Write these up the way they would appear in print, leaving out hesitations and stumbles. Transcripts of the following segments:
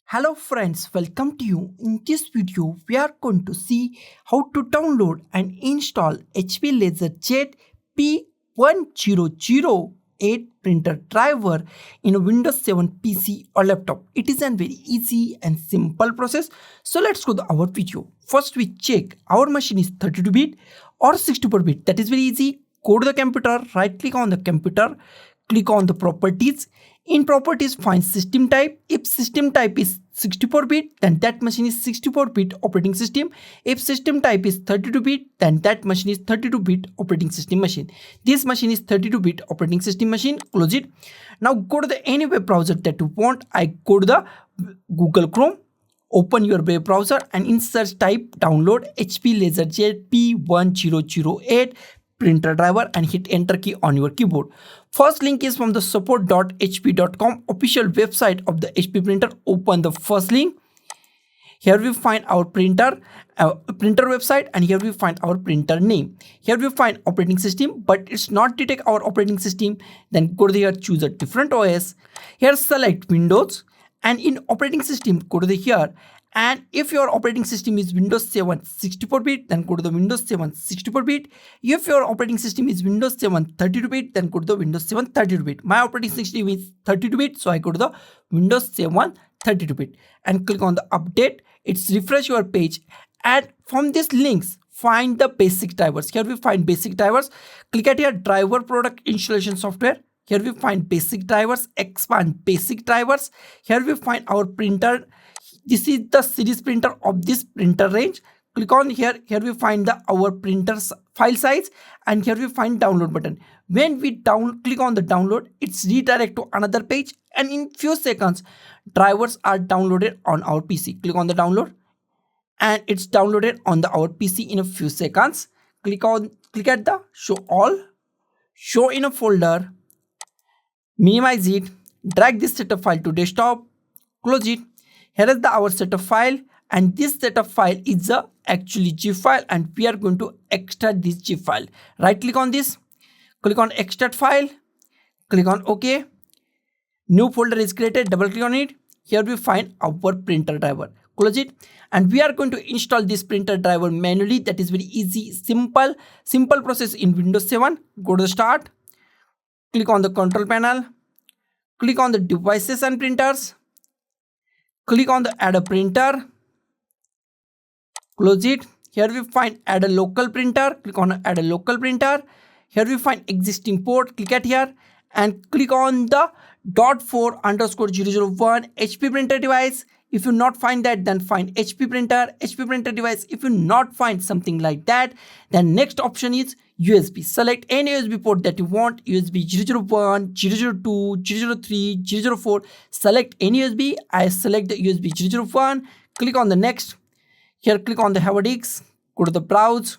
Hello friends, welcome to you. In this video, we are going to see how to download and install HP LaserJet P1008 printer driver in a Windows 7 PC or laptop. It is a very easy and simple process. So let's go to our video. First we check our machine is 32-bit or 64-bit. That is very easy. Go to the computer, right click on the computer, click on the properties. In properties, find system type. If system type is 64-bit, then that machine is 64-bit operating system. If system type is 32-bit, then that machine is 32-bit operating system machine. This machine is 32-bit operating system machine. Close it. Now go to the any web browser that you want. I go to the Google Chrome. Open your web browser and in search type download HP LaserJet P1008 printer driver and hit enter key on your keyboard. First link is from the support.hp.com official website of the HP printer. Open the first link. Here we find our printer website, and here we find our printer name. Here we find operating system, but it's not detect our operating system. Then go to here, choose a different OS. Here select Windows, and in operating system go to the here. And if your operating system is Windows 7 64-bit, then go to the Windows 7 64-bit. If your operating system is Windows 7 32-bit, then go to the Windows 7 32-bit. My operating system is 32-bit, so I go to the Windows 7 32-bit and click on the update. It's refresh your page, and from these links find the basic drivers. Here we find basic drivers. Click at here driver product installation software. Here we find basic drivers, expand basic drivers. Here we find our printer. This is the series printer of this printer range. Click on here. Here we find our printer's file size, and here we find download button. When we click on the download, it's redirect to another page, and in few seconds, drivers are downloaded on our PC. Click on the download, and it's downloaded on our PC in a few seconds. Click at the show all, show in a folder, minimize it, drag this setup file to desktop, close it. Here is our setup file, and this setup file is the actually zip file, and we are going to extract this zip file. Right click on this, click on extract file, click on OK. New folder is created, double click on it. Here we find our printer driver. Close it, and we are going to install this printer driver manually. That is very easy, simple process in Windows 7. Go to the start, click on the control panel, click on the devices and printers. Click on the add a printer, close it. Here we find add a local printer, click on add a local printer. Here we find existing port, click at here and click on the .4_001 HP printer device. If you not find that, then find HP printer device. If you not find something like that, then next option is USB. Select any USB port that you want, USB 001, 002, 003, 004. Select any USB. I select the USB 001. Click on the next. Here click on the hard disk. Go to the browse.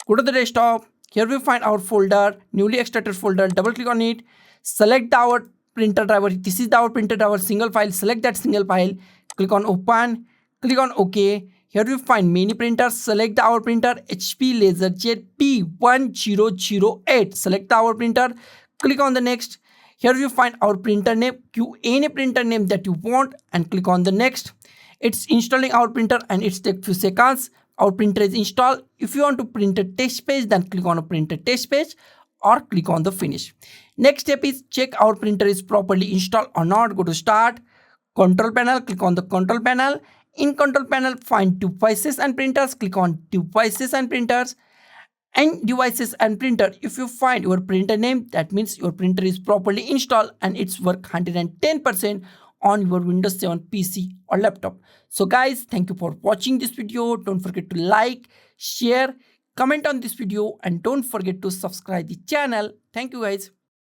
Go to the desktop. Here we find our folder, newly extracted folder. Double click on it. Select our printer driver. This is our printer driver single file. Select that single file. Click on open. Click on OK. Here we find many printers. Select our printer HP LaserJet P1008. Select our printer. Click on the next. Here we find our printer name. Choose any printer name that you want and click on the next. It's installing our printer and it takes few seconds. Our printer is installed. If you want to print a test page, then click on a printer test page or click on the finish. Next step is check our printer is properly installed or not. Go to start, control panel, click on the control panel. In control panel, find devices and printers. Click on devices and printers. And devices and printer. If you find your printer name, that means your printer is properly installed and it's work 110% on your Windows 7 PC or laptop. So guys, thank you for watching this video. Don't forget to like, share, comment on this video, and don't forget to subscribe the channel. Thank you guys.